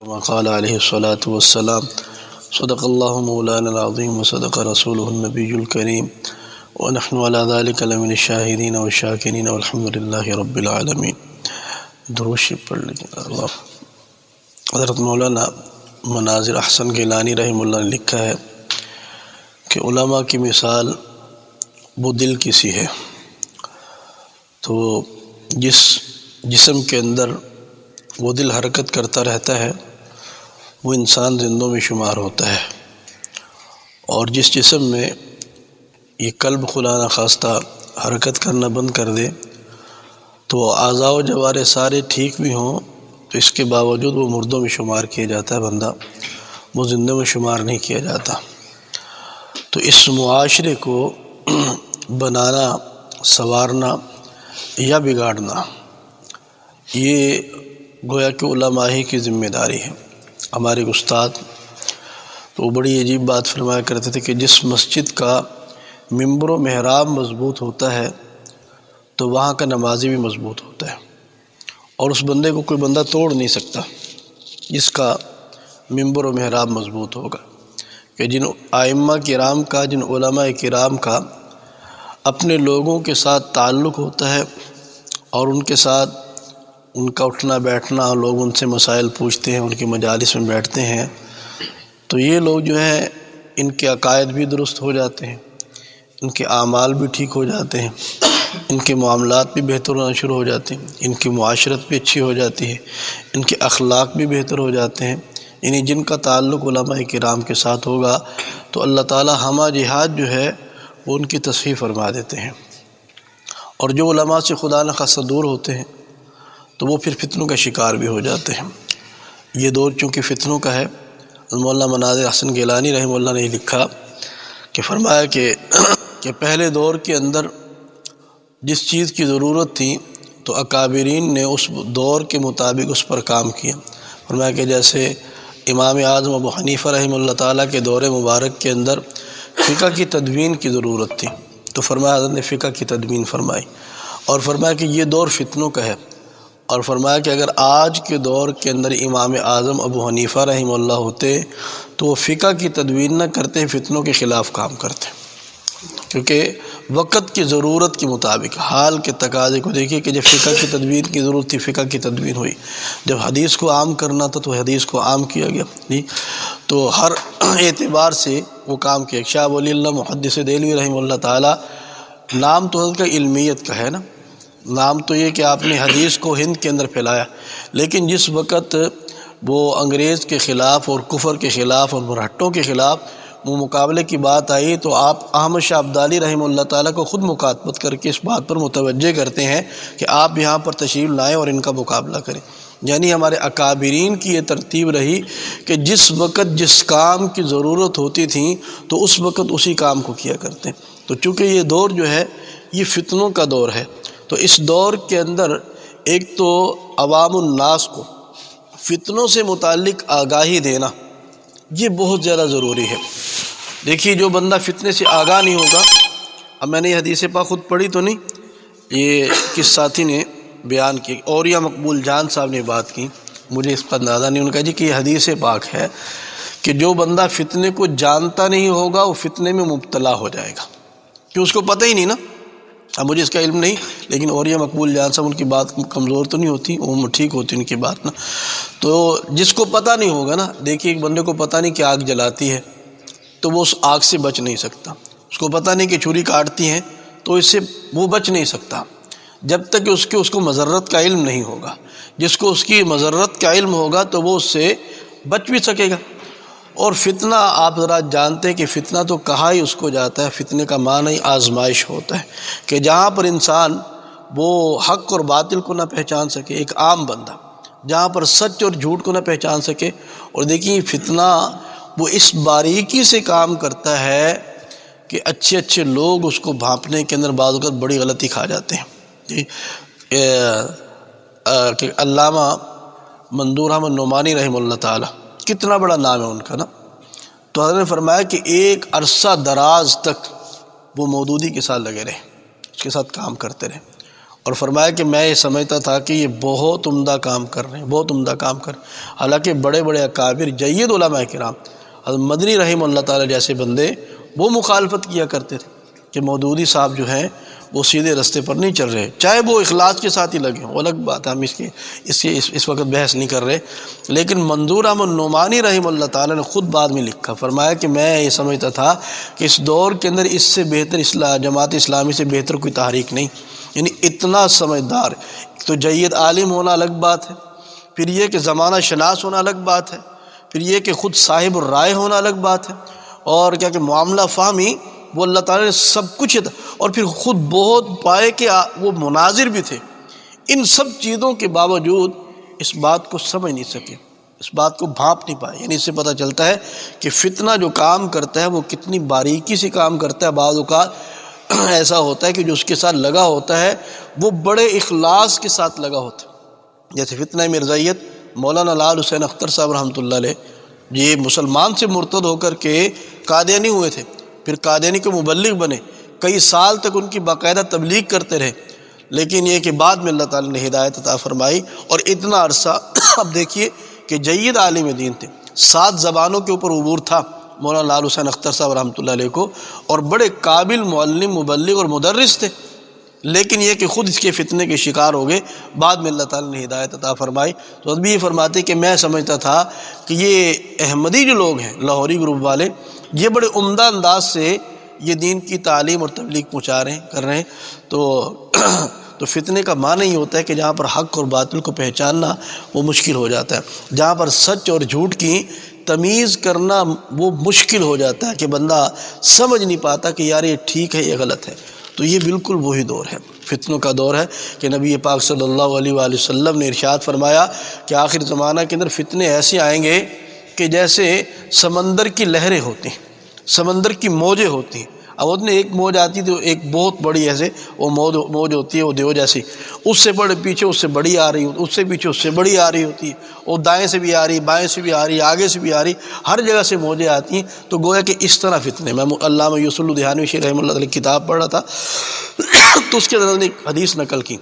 قال علیہ الصلاۃ والسلام صدق اللہ مولانا العظیم وصدق رسولہ النبی الکریم ونحن علی ذلک لمن الشاہدین والشاکرین والحمد للہ رب العالمین۔ درود شریف پڑھ لیجیے۔ اللہ حضرت مولانا مناظر احسن گیلانی رحمہ اللہ نے لکھا ہے کہ علماء کی مثال وہ دل کی سی ہے، تو جس جسم کے اندر وہ دل حرکت کرتا رہتا ہے وہ انسان زندوں میں شمار ہوتا ہے، اور جس جسم میں یہ قلب خدا نخواستہ حرکت کرنا بند کر دے تو اعضاء و جوارح سارے ٹھیک بھی ہوں تو اس کے باوجود وہ مردوں میں شمار کیا جاتا ہے، بندہ وہ زندوں میں شمار نہیں کیا جاتا۔ تو اس معاشرے کو بنانا، سنوارنا یا بگاڑنا یہ گویا کہ علماء ہی کی ذمہ داری ہے۔ ہمارے استاد تو بڑی عجیب بات فرمایا کرتے تھے کہ جس مسجد کا ممبر و محراب مضبوط ہوتا ہے تو وہاں کا نمازی بھی مضبوط ہوتا ہے، اور اس بندے کو کوئی بندہ توڑ نہیں سکتا جس کا ممبر و محراب مضبوط ہوگا۔ کہ جن ائمہ کرام کا، جن علماء کرام کا اپنے لوگوں کے ساتھ تعلق ہوتا ہے اور ان کے ساتھ ان کا اٹھنا بیٹھنا، لوگ ان سے مسائل پوچھتے ہیں، ان کی مجالس میں بیٹھتے ہیں، تو یہ لوگ جو ہیں ان کے عقائد بھی درست ہو جاتے ہیں، ان کے اعمال بھی ٹھیک ہو جاتے ہیں، ان کے معاملات بھی بہتر ہونا شروع ہو جاتے ہیں، ان کی معاشرت بھی اچھی ہو جاتی ہے، ان کے اخلاق بھی بہتر ہو جاتے ہیں۔ یعنی جن کا تعلق علماء کرام کے ساتھ ہوگا تو اللہ تعالی ہمہ جہاد جو ہے وہ ان کی تصحیح فرما دیتے ہیں، اور جو علماء سے خدا نخواستہ دور ہوتے ہیں تو وہ پھر فتنوں کا شکار بھی ہو جاتے ہیں۔ یہ دور چونکہ فتنوں کا ہے، مولانا مناظر احسن گیلانی رحمہ اللہ نے لکھا کہ فرمایا کہ پہلے دور کے اندر جس چیز کی ضرورت تھی تو اکابرین نے اس دور کے مطابق اس پر کام کیا۔ فرمایا کہ جیسے امام اعظم ابو حنیفہ رحمہ اللہ تعالیٰ کے دور مبارک کے اندر فقہ کی تدوین کی ضرورت تھی تو فرمایا حضرت نے فقہ کی تدوین فرمائی، اور فرمایا کہ یہ دور فتنوں کا ہے، اور فرمایا کہ اگر آج کے دور کے اندر امام اعظم ابو حنیفہ رحمہ اللہ ہوتے تو وہ فقہ کی تدوین نہ کرتے، فتنوں کے خلاف کام کرتے، کیونکہ وقت کی ضرورت کے مطابق حال کے تقاضے کو دیکھیے کہ جب فقہ کی تدوین کی ضرورت تھی فقہ کی تدوین ہوئی، جب حدیث کو عام کرنا تھا تو حدیث کو عام کیا گیا، تو ہر اعتبار سے وہ کام کیا۔ شاہ ولی اللہ محدث دہلوی رحمہ اللہ تعالی، نام تو حضرت کا علمیت کا ہے نا، نام تو یہ کہ آپ نے حدیث کو ہند کے اندر پھیلایا، لیکن جس وقت وہ انگریز کے خلاف اور کفر کے خلاف اور مرہٹوں کے خلاف وہ مقابلے کی بات آئی تو آپ احمد شاہ ابدالی رحمہ اللہ تعالیٰ کو خود مخاطبت کر کے اس بات پر متوجہ کرتے ہیں کہ آپ یہاں پر تشریف لائیں اور ان کا مقابلہ کریں۔ یعنی ہمارے اکابرین کی یہ ترتیب رہی کہ جس وقت جس کام کی ضرورت ہوتی تھی تو اس وقت اسی کام کو کیا کرتے ہیں۔ تو چونکہ یہ دور جو ہے یہ فتنوں کا دور ہے، تو اس دور کے اندر ایک تو عوام الناس کو فتنوں سے متعلق آگاہی دینا یہ بہت زیادہ ضروری ہے۔ دیکھیے جو بندہ فتنے سے آگاہ نہیں ہوگا، اب میں نے یہ حدیث پاک خود پڑھی تو نہیں، یہ کس ساتھی نے بیان کی، اور یا مقبول جان صاحب نے بات کی، مجھے اس کا اندازہ نہیں، ان کا جی کہ یہ حدیث پاک ہے کہ جو بندہ فتنے کو جانتا نہیں ہوگا وہ فتنے میں مبتلا ہو جائے گا، کہ اس کو پتہ ہی نہیں نا۔ اب مجھے اس کا علم نہیں، لیکن اور یہ مقبول جان صاحب ان کی بات کمزور تو نہیں ہوتی، وہ ٹھیک ہوتی ان کی بات نا۔ تو جس کو پتہ نہیں ہوگا نا، دیکھیے ایک بندے کو پتہ نہیں کہ آگ جلاتی ہے تو وہ اس آگ سے بچ نہیں سکتا، اس کو پتہ نہیں کہ چھری کاٹتی ہیں تو اس سے وہ بچ نہیں سکتا جب تک کہ اس کو مضرت کا علم نہیں ہوگا۔ جس کو اس کی مضرت کا علم ہوگا تو وہ اس سے بچ بھی سکے گا۔ اور فتنہ آپ ذرا جانتے ہیں کہ فتنہ تو کہا ہی اس کو جاتا ہے، فتنے کا معنی آزمائش ہوتا ہے، کہ جہاں پر انسان وہ حق اور باطل کو نہ پہچان سکے، ایک عام بندہ جہاں پر سچ اور جھوٹ کو نہ پہچان سکے۔ اور دیکھیے فتنہ وہ اس باریکی سے کام کرتا ہے کہ اچھے اچھے لوگ اس کو بھانپنے کے اندر بعض اوقات بڑی غلطی کھا جاتے ہیں۔ کہ علامہ منظور احمد نعمانی رحمہ اللہ تعالی، کتنا بڑا نام ہے ان کا نا، تو حضرت نے فرمایا کہ ایک عرصہ دراز تک وہ مودودی کے ساتھ لگے رہے، اس کے ساتھ کام کرتے رہے، اور فرمایا کہ میں یہ سمجھتا تھا کہ یہ بہت عمدہ کام کر رہے ہیں، بہت عمدہ کام کر رہے ہیں، حالانکہ بڑے بڑے اکابر جید علماء کرام حضرت مدنی رحمہ اللہ تعالی جیسے بندے وہ مخالفت کیا کرتے تھے کہ مودودی صاحب جو ہیں وہ سیدھے رستے پر نہیں چل رہے، چاہے وہ اخلاص کے ساتھ ہی لگے ہوں، الگ بات ہے، ہم اس وقت بحث نہیں کر رہے، لیکن منظور احمد نعمانی رحمہ اللہ تعالی نے خود بعد میں لکھا، فرمایا کہ میں یہ سمجھتا تھا کہ اس دور کے اندر اس سے بہتر جماعت اسلامی سے بہتر کوئی تحریک نہیں، یعنی اتنا سمجھدار، تو جید عالم ہونا الگ بات ہے، پھر یہ کہ زمانہ شناس ہونا الگ بات ہے، پھر یہ کہ خود صاحب الرائے ہونا الگ بات ہے، اور کیا کہ معاملہ فہمی وہ اللہ تعالیٰ نے سب کچھ، اور پھر خود بہت پائے کہ وہ مناظر بھی تھے، ان سب چیزوں کے باوجود اس بات کو سمجھ نہیں سکے، اس بات کو بھانپ نہیں پائے، یعنی اس سے پتہ چلتا ہے کہ فتنہ جو کام کرتا ہے وہ کتنی باریکی سے کام کرتا ہے، بعض اوقات ایسا ہوتا ہے کہ جو اس کے ساتھ لگا ہوتا ہے وہ بڑے اخلاص کے ساتھ لگا ہوتا ہے، جیسے فتنہ مرزائیت مولانا لال حسین اختر صاحب رحمۃ اللہ علیہ، یہ مسلمان سے مرتد ہو کر کے قادیانی ہوئے تھے، پھر قادیانی کے مبلغ بنے، کئی سال تک ان کی باقاعدہ تبلیغ کرتے رہے، لیکن یہ کہ بعد میں اللہ تعالیٰ نے ہدایت عطا فرمائی، اور اتنا عرصہ اب دیکھیے کہ جید عالم دین تھے، 7 زبانوں کے اوپر عبور تھا مولانا لال حسین اختر صاحب رحمۃ اللہ علیہ کو، اور بڑے قابل معلم، مبلغ اور مدرس تھے، لیکن یہ کہ خود اس کے فتنے کے شکار ہو گئے، بعد میں اللہ تعالیٰ نے ہدایت عطا فرمائی۔ تو ابھی یہ فرماتے کہ میں سمجھتا تھا کہ یہ احمدی جو لوگ ہیں، لاہوری گروپ والے، یہ بڑے عمدہ انداز سے یہ دین کی تعلیم اور تبلیغ پہنچا رہے ہیں، کر رہے ہیں، تو فتنے کا معنی ہی ہوتا ہے کہ جہاں پر حق اور باطل کو پہچاننا وہ مشکل ہو جاتا ہے، جہاں پر سچ اور جھوٹ کی تمیز کرنا وہ مشکل ہو جاتا ہے کہ بندہ سمجھ نہیں پاتا کہ یار یہ ٹھیک ہے یہ غلط ہے۔ تو یہ بالکل وہی دور ہے، فتنوں کا دور ہے کہ نبی پاک صلی اللہ علیہ وآلہ وسلم نے ارشاد فرمایا کہ آخر زمانہ کے اندر فتنے ایسے آئیں گے کہ جیسے سمندر کی لہریں ہوتی ہیں، سمندر کی موجیں ہوتی ہیں، اب اس میں ایک موج آتی تو ایک بہت بڑی ایسے وہ موج ہوتی ہے، وہ دیو جیسی، اس سے بڑے پیچھے اس سے بڑی آ رہی ہوتی، اس سے پیچھے اس سے بڑی آ رہی ہوتی ہے، وہ دائیں سے بھی آ رہی، بائیں سے بھی آ رہی، آگے سے بھی آ رہی، ہر جگہ سے موجیں آتی ہیں۔ تو گویا کہ اس طرح فتنے، میں علامہ یوسف الدہانوی شیخ رحمہ اللہ علیہ کتاب پڑھ رہا تھا تو اس کے اندر نے ایک حدیث نقل کی،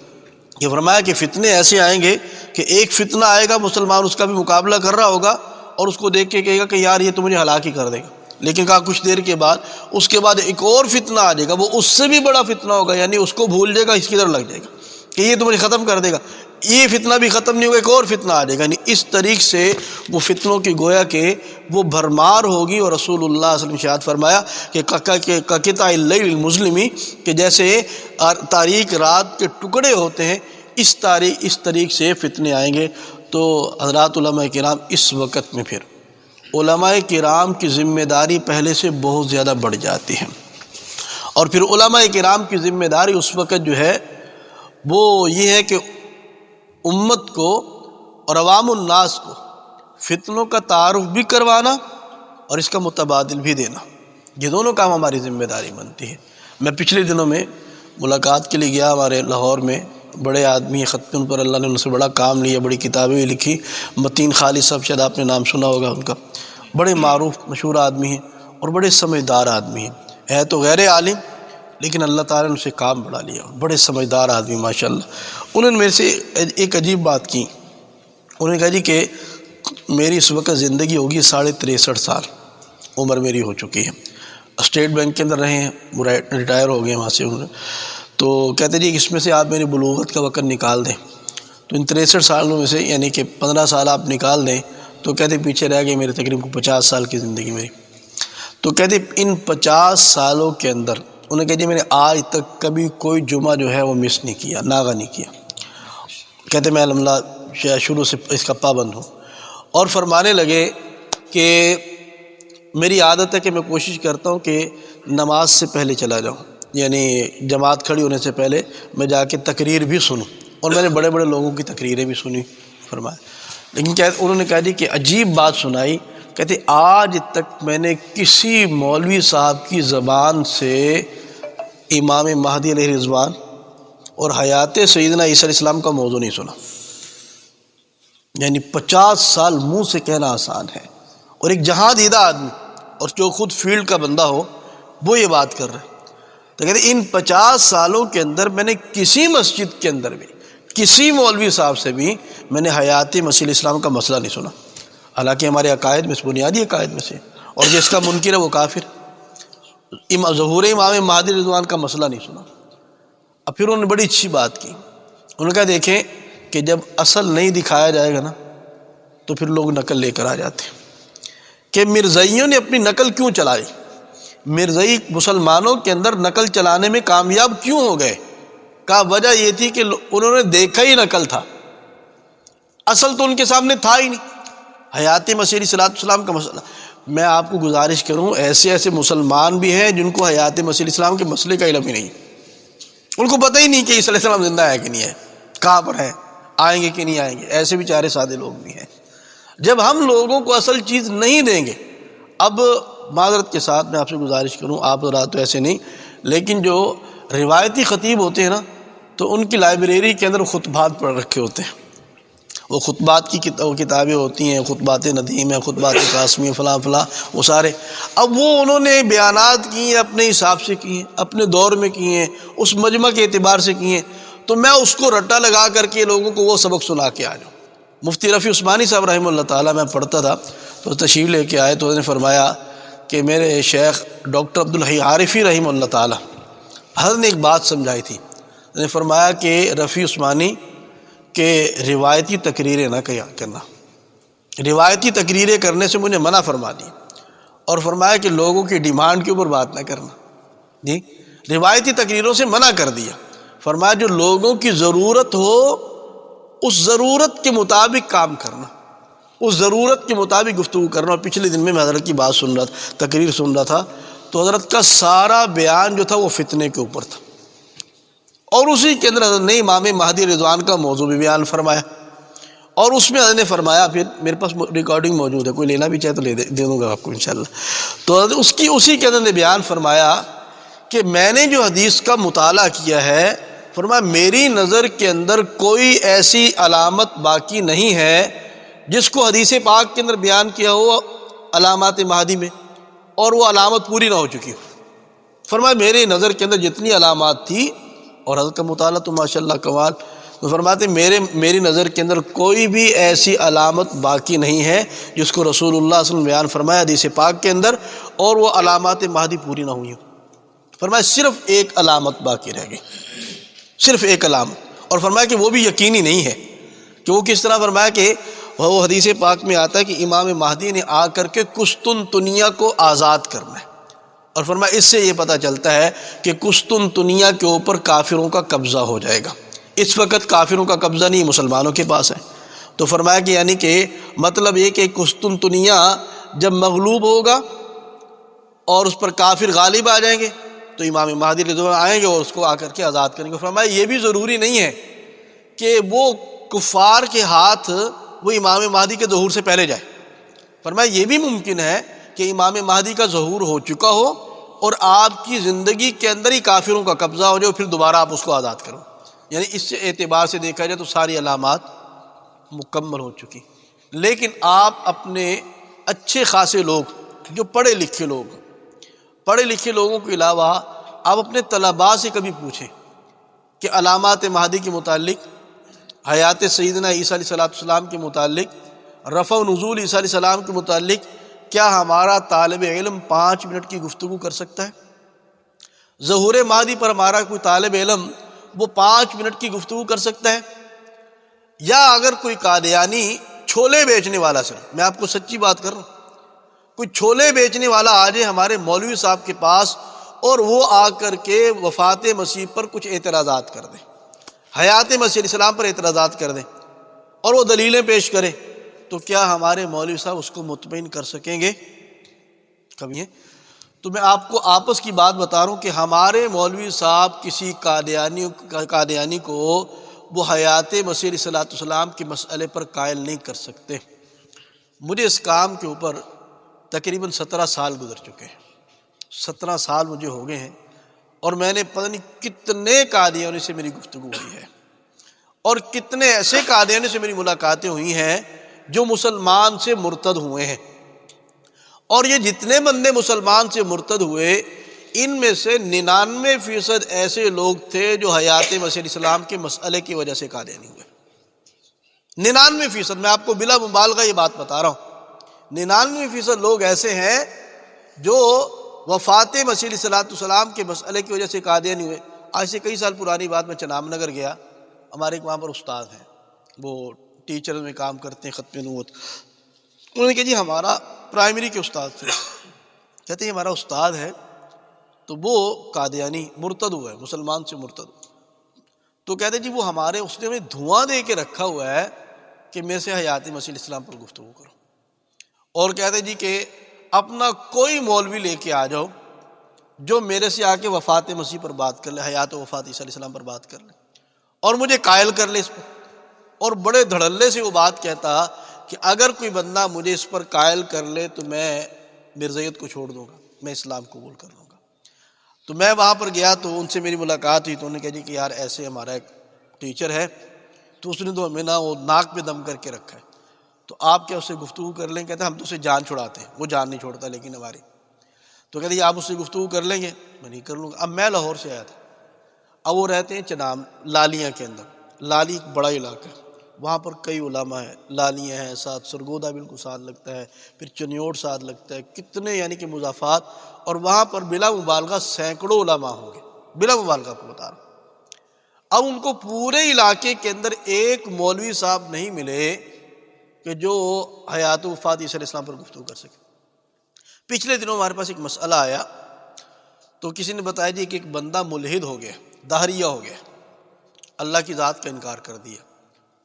یہ فرمایا کہ فتنے ایسے آئیں گے کہ ایک فتنہ آئے گا، مسلمان اس کا بھی مقابلہ کر رہا ہوگا اور اس کو دیکھ کے کہے گا کہ یار یہ تو مجھے ہلاک ہی کر دے گا، لیکن کہا کچھ دیر کے بعد اس کے بعد ایک اور فتنہ آ جائے گا، وہ اس سے بھی بڑا فتنہ ہوگا، یعنی اس کو بھول جائے گا، اس کی طرف لگ جائے گا کہ یہ تو مجھے ختم کر دے گا، یہ فتنہ بھی ختم نہیں ہوگا، ایک اور فتنہ آ جائے گا، یعنی اس طریق سے وہ فتنوں کی گویا کہ وہ بھرمار ہوگی۔ اور رسول اللہ صلی اللہ علیہ وسلم نے ارشاد فرمایا کہ قطع اللیل المظلم، کہ جیسے تاریک رات کے ٹکڑے ہوتے ہیں، اس طریق سے فتنے آئیں گے۔ تو حضرات علماء کرام اس وقت میں پھر علماء کرام کی ذمہ داری پہلے سے بہت زیادہ بڑھ جاتی ہے، اور پھر علماء کرام کی ذمہ داری اس وقت جو ہے وہ یہ ہے کہ امت کو اور عوام الناس کو فتنوں کا تعارف بھی کروانا اور اس کا متبادل بھی دینا، یہ دونوں کام ہماری ذمہ داری بنتی ہے۔ میں پچھلے دنوں میں ملاقات کے لیے گیا ہمارے لاہور میں، بڑے آدمی خط ان پر اللہ نے ان سے بڑا کام لیا، بڑی کتابیں بھی لکھی، متین خالد صاحب، شاید آپ نے نام سنا ہوگا ان کا، بڑے معروف مشہور آدمی ہیں اور بڑے سمجھدار آدمی ہیں، ہے تو غیر عالم لیکن اللہ تعالیٰ نے اسے کام بڑھا لیا، بڑے سمجھدار آدمی ماشاءاللہ۔ انہوں نے میرے سے ایک عجیب بات کی، انہوں نے کہا جی کہ میری اس وقت زندگی ہوگی 63.5 سال عمر میری ہو چکی ہے، اسٹیٹ بینک کے اندر رہے ہیں، وہ ریٹائر ہو گئے وہاں سے انہوں نے، تو کہتے جی اس میں سے آپ میری بلوغت کا وقت نکال دیں، تو ان 63 سالوں میں سے یعنی کہ 15 سال آپ نکال دیں تو کہتے پیچھے رہ گئے میرے تقریباً 50 سال کی زندگی میری۔ تو کہتے ان 50 سالوں کے اندر انہیں کہتے میں نے آج تک کبھی کوئی جمعہ جو ہے وہ مس نہیں کیا، ناغہ نہیں کیا، کہتے میں الحمدللہ شروع سے اس کا پابند ہوں۔ اور فرمانے لگے کہ میری عادت ہے کہ میں کوشش کرتا ہوں کہ نماز سے پہلے چلا جاؤں، یعنی جماعت کھڑی ہونے سے پہلے میں جا کے تقریر بھی سنوں، اور میں نے بڑے بڑے لوگوں کی تقریریں بھی سنی فرمایا، لیکن انہوں نے کہا جی کہ عجیب بات سنائی، کہتے آج تک میں نے کسی مولوی صاحب کی زبان سے امام مہدی علیہ رضوان اور حیات سیدنا عیسیٰ علیہ السلام کا موضوع نہیں سنا، یعنی 50 سال منہ سے کہنا آسان ہے، اور ایک جہاں دیدہ آدمی اور جو خود فیلڈ کا بندہ ہو وہ یہ بات کر رہے ہیں۔ تو کہتے ان 50 سالوں کے اندر میں نے کسی مسجد کے اندر بھی کسی مولوی صاحب سے بھی میں نے حیات مسیح علیہ السلام کا مسئلہ نہیں سنا، حالانکہ ہمارے عقائد میں بنیادی عقائد میں سے، اور جس کا منکر ہے وہ کافر۔ ظہور امام مہدی رضوان کا مسئلہ نہیں سنا۔ اب پھر انہوں نے بڑی اچھی بات کی، انہوں نے کہا دیکھیں کہ جب اصل نہیں دکھایا جائے گا نا تو پھر لوگ نقل لے کر آ جاتے ہیں کہ مرزائیوں نے اپنی نقل کیوں چلائی، مرزائی مسلمانوں کے اندر نقل چلانے میں کامیاب کیوں ہو گئے؟ کہا وجہ یہ تھی کہ انہوں نے دیکھا ہی نقل تھا، اصل تو ان کے سامنے تھا ہی نہیں۔ حیات مسیح علیہ السلام کا مسئلہ، میں آپ کو گزارش کروں، ایسے مسلمان بھی ہیں جن کو حیات مسیح علیہ السلام کے مسئلے کا علم ہی نہیں، ان کو پتہ ہی نہیں کہ عیسیٰ علیہ السلام زندہ ہے کہ نہیں ہے، کہاں پر ہے، آئیں گے کہ نہیں آئیں گے۔ ایسے بیچارے سادے لوگ بھی ہیں۔ جب ہم لوگوں کو اصل چیز نہیں دیں گے، اب معذرت کے ساتھ میں آپ سے گزارش کروں، آپ ذرا تو ایسے نہیں، لیکن جو روایتی خطیب ہوتے ہیں نا تو ان کی لائبریری کے اندر خطبات پڑھ رکھے ہوتے ہیں، وہ خطبات کی کتابیں ہوتی ہیں، خطبات ندیم ہیں، خطبات قاسمی، فلاں فلاں، وہ سارے، اب وہ انہوں نے بیانات کی ہیں، اپنے حساب سے کی ہیں، اپنے دور میں کی ہیں، اس مجمع کے اعتبار سے کی ہیں، تو میں اس کو رٹا لگا کر کے لوگوں کو وہ سبق سنا کے آ جاؤں۔ مفتی رفیع عثمانی صاحب رحمہ اللہ تعالیٰ، میں پڑھتا تھا تو تشریف لے کے آئے تو انہوں نے فرمایا کہ میرے شیخ ڈاکٹر عبدالحی عارفی رحمہ اللہ تعالیٰ، حضرت نے ایک بات سمجھائی تھی، انہوں نے فرمایا کہ رفیع عثمانی کہ روایتی تقریریں نہ کرنا، روایتی تقریریں کرنے سے مجھے منع فرما دی، اور فرمایا کہ لوگوں کی ڈیمانڈ کے اوپر بات نہ کرنا، جی روایتی تقریروں سے منع کر دیا۔ فرمایا جو لوگوں کی ضرورت ہو اس ضرورت کے مطابق کام کرنا، اس ضرورت کے مطابق گفتگو کرنا۔ اور پچھلے دن میں حضرت کی بات سن رہا تھا، تقریر سن رہا تھا، تو حضرت کا سارا بیان جو تھا وہ فتنے کے اوپر تھا، اور اسی کے اندر حضرت نے امام مہدی رضوان کا موضوع بھی بیان فرمایا، اور اس میں حضرت نے فرمایا، پھر میرے پاس ریکارڈنگ موجود ہے، کوئی لینا بھی چاہے تو دے دوں گا آپ کو انشاءاللہ۔ تو حضرت اسی کے اندر نے بیان فرمایا کہ میں نے جو حدیث کا مطالعہ کیا ہے، فرمایا میری نظر کے اندر کوئی ایسی علامت باقی نہیں ہے جس کو حدیث پاک کے اندر بیان کیا ہو علامات مہدی میں اور وہ علامت پوری نہ ہو چکی ہو۔ فرمایا میری نظر کے اندر جتنی علامات تھی، اور حضرت کا مطالعہ تو ماشاءاللہ کمال، تو فرماتے میری نظر کے اندر کوئی بھی ایسی علامت باقی نہیں ہے جس کو رسول اللہ صلی اللہ علیہ وسلم بیان فرمایا حدیث پاک کے اندر اور وہ علامات مہدی پوری نہ ہوئی ہوں۔ فرمایا صرف ایک علامت باقی رہ گئی، صرف ایک علامت، اور فرمایا کہ وہ بھی یقینی نہیں ہے کہ وہ کس طرح۔ فرمایا کہ وہ حدیث پاک میں آتا ہے کہ امام مہدی نے آ کر کے قسطنطنیہ کو آزاد کرنا ہے، اور فرمایا اس سے یہ پتہ چلتا ہے کہ قسطنطنیہ کے اوپر کافروں کا قبضہ ہو جائے گا۔ اس وقت کافروں کا قبضہ نہیں، مسلمانوں کے پاس ہے۔ تو فرمایا کہ یعنی کہ مطلب یہ کہ قسطنطنیہ جب مغلوب ہوگا اور اس پر کافر غالب آ جائیں گے تو امام مہدی رضوان آئیں گے اور اس کو آ کر کے آزاد کریں گے۔ فرمایا یہ بھی ضروری نہیں ہے کہ وہ کفار کے ہاتھ وہ امام مہدی کے ظہور سے پہلے جائے۔ فرمایا یہ بھی ممکن ہے کہ امام مہدی کا ظہور ہو چکا ہو اور آپ کی زندگی کے اندر ہی کافروں کا قبضہ ہو جائے، پھر دوبارہ آپ اس کو آزاد کرو۔ یعنی اس اعتبار سے دیکھا جائے تو ساری علامات مکمل ہو چکی، لیکن آپ اپنے اچھے خاصے لوگ جو پڑھے لکھے لوگوں کے علاوہ آپ اپنے طلباء سے کبھی پوچھیں کہ علامات مہدی کے متعلق، حیات سیدنا عیسیٰ علیہ السلام کے متعلق، رفع و نزول عیسیٰ علیہ السلام کے متعلق کیا ہمارا طالب علم 5 منٹ کی گفتگو کر سکتا ہے؟ ظہور مہدی پر ہمارا کوئی طالب علم وہ 5 منٹ کی گفتگو کر سکتا ہے؟ یا اگر کوئی قادیانی چھولے بیچنے والا، سے میں آپ کو سچی بات کر رہا ہوں، کوئی چھولے بیچنے والا آ جائے ہمارے مولوی صاحب کے پاس اور وہ آ کر کے وفات مسیح پر کچھ اعتراضات کر دیں، حیات مسیح علیہ السلام پر اعتراضات کر دیں اور وہ دلیلیں پیش کریں، تو کیا ہمارے مولوی صاحب اس کو مطمئن کر سکیں گے؟ کبھی ہے؟ تو میں آپ کو آپس کی بات بتا رہا ہوں کہ ہمارے مولوی صاحب کسی قادیانی کو وہ حیات مسیح علیہ السلام کے مسئلے پر قائل نہیں کر سکتے۔ مجھے اس کام کے اوپر تقریباً 17 سال گزر چکے ہیں، 17 سال مجھے ہو گئے ہیں، اور میں نے پتہ نہیں کتنے قادیانی سے میری گفتگو ہوئی ہے، اور کتنے ایسے قادیانی سے میری ملاقاتیں ہوئی ہیں جو مسلمان سے مرتد ہوئے ہیں، اور یہ جتنے بندے مسلمان سے مرتد ہوئے ان میں سے 99% ایسے لوگ تھے جو حیات مسیح علیہ السلام کے مسئلے کی وجہ سے قادیانی ہوئے۔ 99%، میں آپ کو بلا مبالغہ یہ بات بتا رہا ہوں، 99% لوگ ایسے ہیں جو وفات مسیح علیہ السلام کے مسئلے کی وجہ سے قادیانی ہوئے۔ آج سے کئی سال پرانی بات، میں چنام نگر گیا، ہمارے ایک وہاں پر استاد ہیں، وہ ٹیچر میں کام کرتے ہیں، ختم نبوت۔ انہوں نے کہا جی ہمارا پرائمری کے استاد تھے، کہتے ہیں ہمارا استاد ہے تو وہ قادیانی مرتد ہوا ہے، مسلمان سے مرتد۔ تو کہتے ہیں جی وہ ہمارے اس نے ہمیں دھواں دے کے رکھا ہوا ہے کہ میرے سے حیات مسیح علیہ السلام پر گفتگو کرو، اور کہتے ہیں جی کہ اپنا کوئی مولوی لے کے آ جاؤ جو میرے سے آ کے وفات مسیح پر بات کر لے، حیات و وفات عیسیٰ علیہ السلام پر بات کر لے اور مجھے قائل کر لے اس پر۔ اور بڑے دھڑلے سے وہ بات کہتا کہ اگر کوئی بندہ مجھے اس پر قائل کر لے تو میں مرزائیت کو چھوڑ دوں گا، میں اسلام قبول کر لوں گا۔ تو میں وہاں پر گیا تو ان سے میری ملاقات ہوئی، تو انہوں نے کہا جی کہ یار ایسے ہمارا ایک ٹیچر ہے، تو اس نے تو ہمیں نا وہ ناک پہ دم کر کے رکھا ہے، تو آپ کیا اس سے گفتگو کر لیں؟ کہتے ہیں ہم تو اسے جان چھڑاتے ہیں، وہ جان نہیں چھوڑتا لیکن ہماری۔ تو کہتے ہیں آپ اس سے گفتگو کر لیں گے؟ میں نہیں کر لوں گا۔ اب میں لاہور سے آیا تھا، اب وہ رہتے ہیں چنام لالیاں کے اندر، لالی ایک بڑا علاقہ ہے، وہاں پر کئی علماء ہیں، لالیاں ہیں، ساتھ سرگودا بالکل ساتھ لگتا ہے، پھر چنیوڑ ساتھ لگتا ہے، کتنے یعنی کہ مضافات، اور وہاں پر بلا مبالغہ سینکڑوں علماء ہوں گے، بلا مبالغہ کو بتا رہا ہوں۔ اب ان کو پورے علاقے کے اندر ایک مولوی صاحب نہیں ملے کہ جو حیات و وفات عیسیٰ علیہ السلام پر گفتگو کر سکے۔ پچھلے دنوں ہمارے پاس ایک مسئلہ آیا تو کسی نے بتایا جی کہ ایک بندہ ملحد ہو گیا، دہریہ ہو گیا، اللہ کی ذات کا انکار کر دیا۔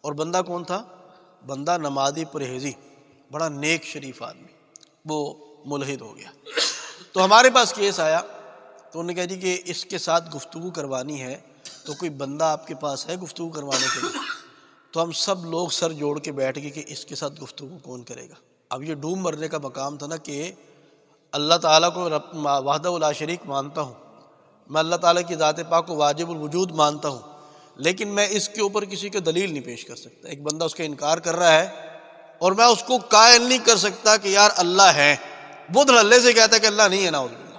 اور بندہ کون تھا؟ بندہ نمازی پرہیزی، بڑا نیک شریف آدمی، وہ ملحد ہو گیا۔ تو ہمارے پاس کیس آیا تو انہوں نے کہا جی کہ اس کے ساتھ گفتگو کروانی ہے، تو کوئی بندہ آپ کے پاس ہے گفتگو کروانے کے لیے؟ تو ہم سب لوگ سر جوڑ کے بیٹھ گئے کہ اس کے ساتھ گفتگو کون کرے گا۔ اب یہ ڈوب مرنے کا مقام تھا نا کہ اللہ تعالیٰ کو وحدہ لا شریک مانتا ہوں، میں اللہ تعالیٰ کی ذات پاک کو واجب الوجود مانتا ہوں، لیکن میں اس کے اوپر کسی کو دلیل نہیں پیش کر سکتا۔ ایک بندہ اس کا انکار کر رہا ہے اور میں اس کو قائل نہیں کر سکتا کہ یار اللہ ہے، وہ دھڑلے سے کہتا ہے کہ اللہ نہیں ہے، نعوذ باللہ،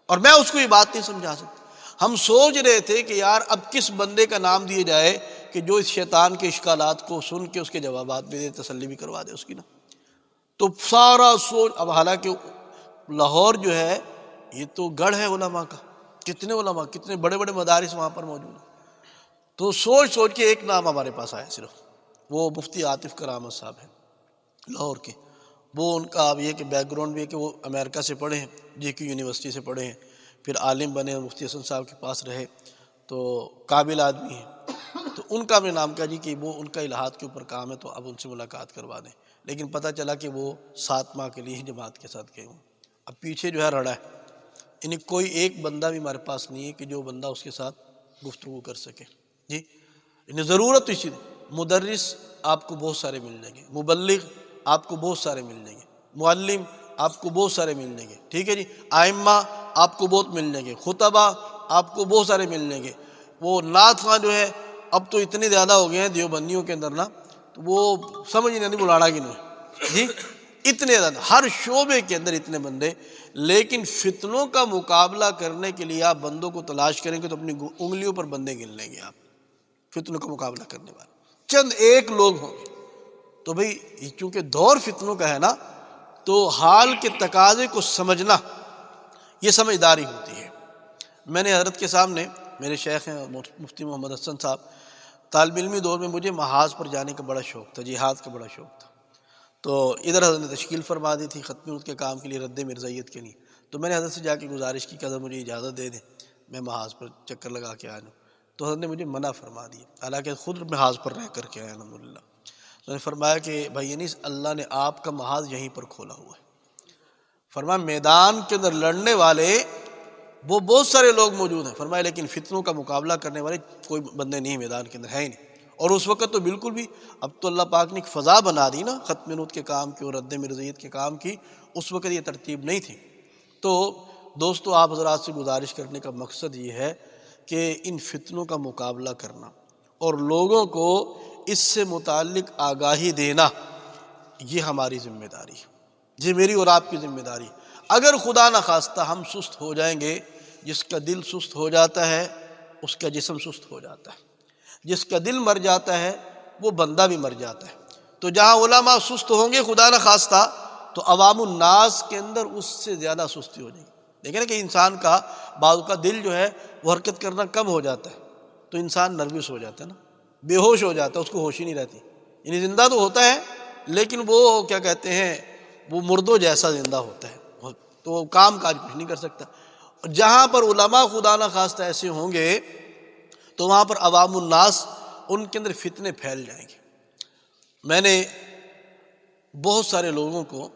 اور میں اس کو یہ بات نہیں سمجھا سکتا۔ ہم سوچ رہے تھے کہ یار اب کس بندے کا نام دیے جائے کہ جو اس شیطان کے اشکالات کو سن کے اس کے جوابات بھی دے، تسلی بھی کروا دے اس کی نا۔ تو سارا سوچ، اب حالانکہ لاہور جو ہے یہ تو گڑھ ہے علماء کا، کتنے علماء، کتنے بڑے بڑے مدارس وہاں پر موجود ہیں۔ تو سوچ سوچ کے ایک نام ہمارے پاس آیا صرف، وہ مفتی عاطف کرامت صاحب ہیں لاہور کے۔ وہ ان کا اب یہ کہ بیک گراؤنڈ بھی ہے کہ وہ امریکہ سے پڑھے ہیں، جے کیو یونیورسٹی سے پڑھے ہیں، پھر عالم بنے، مفتی حسن صاحب کے پاس رہے، تو قابل آدمی ہیں۔ تو ان کا بھی نام کہا جی کہ وہ ان کا الہات کے اوپر کام ہے، تو اب ان سے ملاقات کروا دیں۔ لیکن پتہ چلا کہ وہ 7 ماہ کے لیے ہی جماعت کے ساتھ گئے ہوں۔ اب پیچھے جو ہے رڑا ہے، یعنی کوئی ایک بندہ بھی ہمارے پاس نہیں ہے کہ جو بندہ اس کے ساتھ گفتگو کر سکے جی۔ یعنی ضرورت تو اسی، مدرس آپ کو بہت سارے مل جائیں گے، مبلغ آپ کو بہت سارے مل جائیں گے، معلم آپ کو بہت سارے مل جائیں گے، ٹھیک ہے جی، ائمہ آپ کو بہت مل جائیں گے، خطبہ آپ کو بہت سارے مل جائیں گے۔ وہ نعت خواں جو ہے اب تو اتنے زیادہ ہو گئے ہیں دیوبندیوں کے اندر نا، تو وہ سمجھ نہیں بلانا کی نہیں جی، اتنے زیادہ ہر شعبے کے اندر اتنے بندے۔ لیکن فتنوں کا مقابلہ کرنے کے لیے آپ بندوں کو تلاش کریں گے تو اپنی انگلیوں پر بندے گن لیں گے آپ، فتنوں کا مقابلہ کرنے والے چند ایک لوگ ہوں گے۔ تو بھئی چونکہ دور فتنوں کا ہے نا، تو حال کے تقاضے کو سمجھنا یہ سمجھداری ہوتی ہے۔ میں نے حضرت کے سامنے، میرے شیخ ہیں مفتی محمد حسن صاحب، طالب علمی دور میں مجھے محاذ پر جانے کا بڑا شوق تھا، جہاد کا بڑا شوق تھا، تو ادھر حضرت نے تشکیل فرما دی تھی ختم کے کام کے لیے، رد مرزائیت کے لیے۔ تو میں نے حضرت سے جا کے گزارش کی کہ حضرت مجھے اجازت دے دیں میں محاذ پر چکر لگا کے آ جاؤں، تو حضرت نے مجھے منع فرما دی، حالانکہ خود محاذ پر رہ کر کے آیا الحمدللہ۔ تو نے فرمایا کہ بھائی انیس، اللہ نے آپ کا محاذ یہیں پر کھولا ہوا ہے۔ فرمایا میدان کے اندر لڑنے والے وہ بہت سارے لوگ موجود ہیں، فرمایا لیکن فتنوں کا مقابلہ کرنے والے کوئی بندے نہیں میدان کے اندر، ہے ہی نہیں۔ اور اس وقت تو بالکل بھی، اب تو اللہ پاک نے ایک فضا بنا دی نا ختم نوت کے کام کی اور رد مرزائیت کے کام کی، اس وقت یہ ترتیب نہیں تھی۔ تو دوستو، آپ حضرات سے گزارش کرنے کا مقصد یہ ہے کہ ان فتنوں کا مقابلہ کرنا اور لوگوں کو اس سے متعلق آگاہی دینا، یہ ہماری ذمہ داری ہے، یہ میری اور آپ کی ذمہ داری ہے۔ اگر خدا نخواستہ ہم سست ہو جائیں گے، جس کا دل سست ہو جاتا ہے اس کا جسم سست ہو جاتا ہے، جس کا دل مر جاتا ہے وہ بندہ بھی مر جاتا ہے۔ تو جہاں علماء سست ہوں گے خدا نخواستہ، تو عوام الناس کے اندر اس سے زیادہ سستی ہو جائے گی۔ دیکھیں نا کہ انسان کا بعض کا دل جو ہے وہ حرکت کرنا کم ہو جاتا ہے تو انسان نروس ہو جاتا ہے نا، بے ہوش ہو جاتا ہے، اس کو ہوش ہی نہیں رہتی، یعنی زندہ تو ہوتا ہے لیکن وہ کیا کہتے ہیں، وہ مردوں جیسا زندہ ہوتا ہے، تو وہ کام کاج کچھ نہیں کر سکتا۔ جہاں پر علماء خدا نخواستہ ایسے ہوں گے تو وہاں پر عوام الناس، ان کے اندر فتنے پھیل جائیں گے۔ میں نے بہت سارے لوگوں کو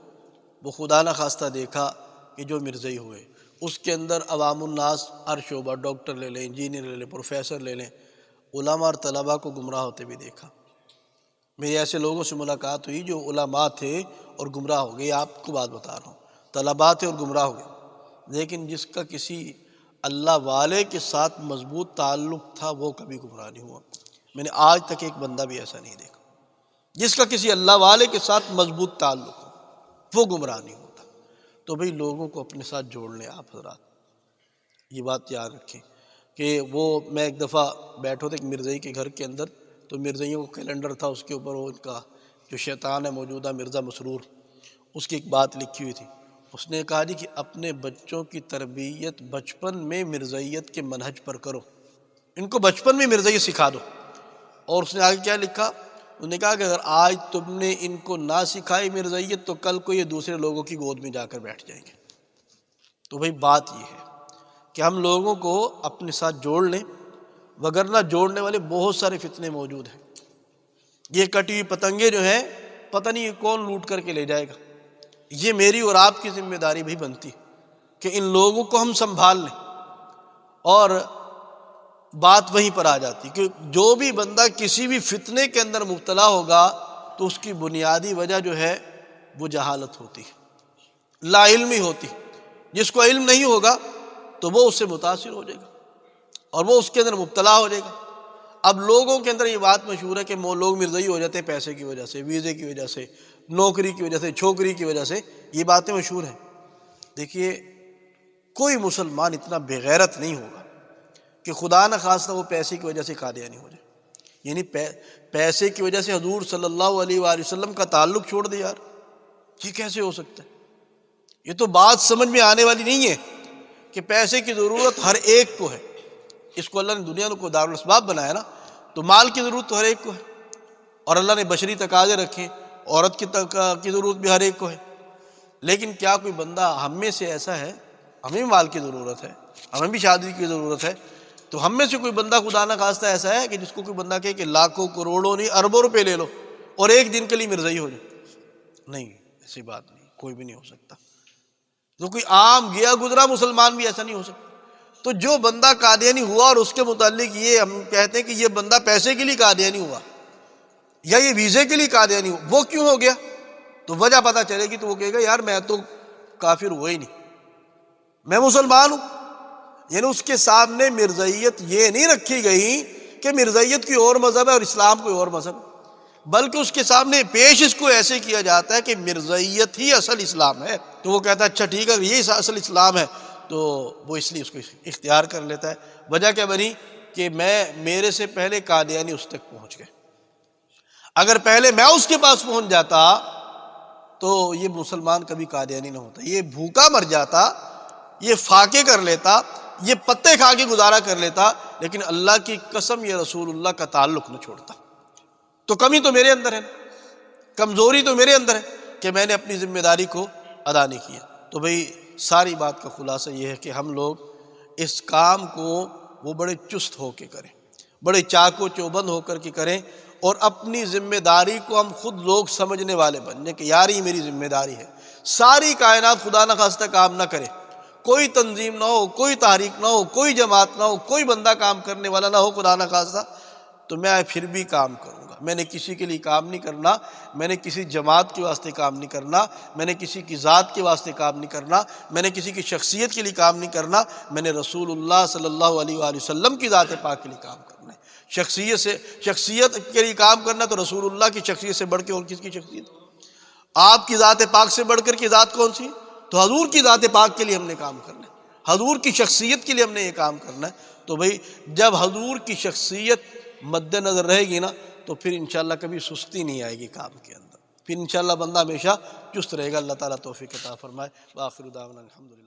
وہ خدا نخواستہ دیکھا کہ جو مرزائی ہوئے، اس کے اندر عوام الناس ہر شعبہ، ڈاکٹر لے لیں، انجینئر لے لیں، پروفیسر لے لیں، علماء اور طلباء کو گمراہ ہوتے بھی دیکھا۔ میری ایسے لوگوں سے ملاقات ہوئی جو علماء تھے اور گمراہ ہو گئے، آپ کو بات بتا رہا ہوں، طلباء تھے اور گمراہ ہو گئے، لیکن جس کا کسی اللہ والے کے ساتھ مضبوط تعلق تھا وہ کبھی گمراہ نہیں ہوا۔ میں نے آج تک ایک بندہ بھی ایسا نہیں دیکھا جس کا کسی اللہ والے کے ساتھ مضبوط تعلق ہو وہ گمراہ نہیں ہوتا۔ تو بھئی لوگوں کو اپنے ساتھ جوڑ لیں آپ حضرات، یہ بات یاد رکھیں کہ میں ایک دفعہ بیٹھا تھا ایک مرزائی کے گھر کے اندر، تو مرزائیوں کا کیلنڈر تھا، اس کے اوپر وہ ان کا جو شیطان ہے موجودہ مرزا مسرور، اس کی ایک بات لکھی ہوئی تھی۔ اس نے کہا جی کہ اپنے بچوں کی تربیت بچپن میں مرزائیت کے منہج پر کرو، ان کو بچپن میں مرزائیت سکھا دو۔ اور اس نے آگے کیا لکھا، انہوں نے کہا کہ اگر آج تم نے ان کو نہ سکھائی مرزائیت تو کل کو یہ دوسرے لوگوں کی گود میں جا کر بیٹھ جائیں گے۔ تو بھئی بات یہ ہے کہ ہم لوگوں کو اپنے ساتھ جوڑ لیں، وگرنہ جوڑنے والے بہت سارے فتنے موجود ہیں۔ یہ کٹی ہوئی پتنگیں جو ہیں پتہ نہیں یہ کون لوٹ کر کے لے جائے گا، یہ میری اور آپ کی ذمہ داری بھی بنتی کہ ان لوگوں کو ہم سنبھال لیں۔ اور بات وہیں پر آ جاتی کہ جو بھی بندہ کسی بھی فتنے کے اندر مبتلا ہوگا تو اس کی بنیادی وجہ جو ہے وہ جہالت ہوتی ہے، لا علمی ہوتی۔ جس کو علم نہیں ہوگا تو وہ اس سے متاثر ہو جائے گا اور وہ اس کے اندر مبتلا ہو جائے گا۔ اب لوگوں کے اندر یہ بات مشہور ہے کہ لوگ مرزائی ہو جاتے ہیں پیسے کی وجہ سے، ویزے کی وجہ سے، نوکری کی وجہ سے، چھوکری کی وجہ سے، یہ باتیں مشہور ہیں۔ دیکھیے کوئی مسلمان اتنا بے غیرت نہیں ہوگا کہ خدا نخواستہ وہ پیسے کی وجہ سے قادیانی ہو جائے، یعنی پیسے کی وجہ سے حضور صلی اللہ علیہ وآلہ وسلم کا تعلق چھوڑ دے۔ یار یہ کیسے ہو سکتا ہے؟ یہ تو بات سمجھ میں آنے والی نہیں ہے کہ پیسے کی ضرورت ہر ایک کو ہے، اس کو اللہ نے دنیا کو دارالاسباب بنایا نا، تو مال کی ضرورت تو ہر ایک کو ہے، اور اللہ نے بشری تقاضے رکھے، عورت کی ضرورت بھی ہر ایک کو ہے۔ لیکن کیا کوئی بندہ ہم میں سے ایسا ہے، ہمیں بھی مال کی ضرورت ہے، ہمیں بھی شادی کی ضرورت ہے، تو ہم میں سے کوئی بندہ خدا نہ خواستہ ایسا ہے کہ جس کو کوئی بندہ کہے کہ لاکھوں کروڑوں نہیں اربوں روپے لے لو اور ایک دن کے لیے مرزائی ہو جائے؟ نہیں، ایسی بات نہیں، کوئی بھی نہیں ہو سکتا۔ تو کوئی عام گیا گزرا مسلمان بھی ایسا نہیں ہو سکتا۔ تو جو بندہ قادیانی ہوا اور اس کے متعلق یہ ہم کہتے ہیں کہ یہ بندہ پیسے کے لیے قادیانی ہوا یا یہ ویزے کے لیے قادیانی ہوا، وہ کیوں ہو گیا؟ تو وجہ پتہ چلے گی تو وہ کہے گا یار میں تو کافر ہوا ہی نہیں، میں مسلمان ہوں۔ یعنی اس کے سامنے مرزائیت یہ نہیں رکھی گئی کہ مرزائیت کوئی اور مذہب ہے اور اسلام کوئی اور مذہب ہے، بلکہ اس کے سامنے پیش اس کو ایسے کیا جاتا ہے کہ مرزائیت ہی اصل اسلام ہے۔ تو وہ کہتا ہے اچھا ٹھیک ہے یہ اصل اسلام ہے، تو وہ اس لیے اس کو اختیار کر لیتا ہے۔ وجہ کیا بنی کہ میرے سے پہلے قادیانی اس تک پہنچ گئے، اگر پہلے میں اس کے پاس پہنچ جاتا تو یہ مسلمان کبھی قادیانی نہ ہوتا، یہ بھوکا مر جاتا، یہ فاقے کر لیتا، یہ پتے کھا کے گزارا کر لیتا، لیکن اللہ کی قسم یہ رسول اللہ کا تعلق نہ چھوڑتا۔ تو کمی تو میرے اندر ہے، کمزوری تو میرے اندر ہے کہ میں نے اپنی ذمہ داری کو ادا نہیں کیا۔ تو بھئی ساری بات کا خلاصہ یہ ہے کہ ہم لوگ اس کام کو وہ بڑے چست ہو کے کریں، بڑے چاق و چوبند ہو کر کے کریں، اور اپنی ذمہ داری کو ہم خود لوگ سمجھنے والے بن جائیں کہ یار یہ میری ذمہ داری ہے۔ ساری کائنات خدا نخواستہ کام نہ کرے، کوئی تنظیم نہ ہو، کوئی تحریک نہ ہو، کوئی جماعت نہ ہو، کوئی بندہ کام کرنے والا نہ ہو خدا نخواستہ، تو میں پھر بھی کام کروں گا۔ میں نے کسی کے لیے کام نہیں کرنا، میں نے کسی جماعت کے واسطے کام نہیں کرنا، میں نے کسی کی ذات کے واسطے کام نہیں کرنا، میں نے کسی کی شخصیت کے لیے کام نہیں کرنا، میں نے رسول اللہ صلی اللہ علیہ وآلہ وسلم کی ذات پاک کے لیے کام کرنا ہے۔ شخصیت کے لیے کام کرنا تو رسول اللہ کی شخصیت سے بڑھ کے اور کس کی شخصیت؟ آپ کی ذات پاک سے بڑھ کر کی ذات کون سی؟ تو حضور کی ذات پاک کے لیے ہم نے کام کرنا ہے، حضور کی شخصیت کے لیے ہم نے یہ کام کرنا ہے۔ تو بھئی جب حضور کی شخصیت مد نظر رہے گی نا تو پھر انشاءاللہ کبھی سستی نہیں آئے گی کام کے اندر، پھر انشاءاللہ بندہ ہمیشہ چست رہے گا۔ اللہ تعالیٰ توفیق عطا فرمائے۔ وآخر دعوانا الحمدللہ۔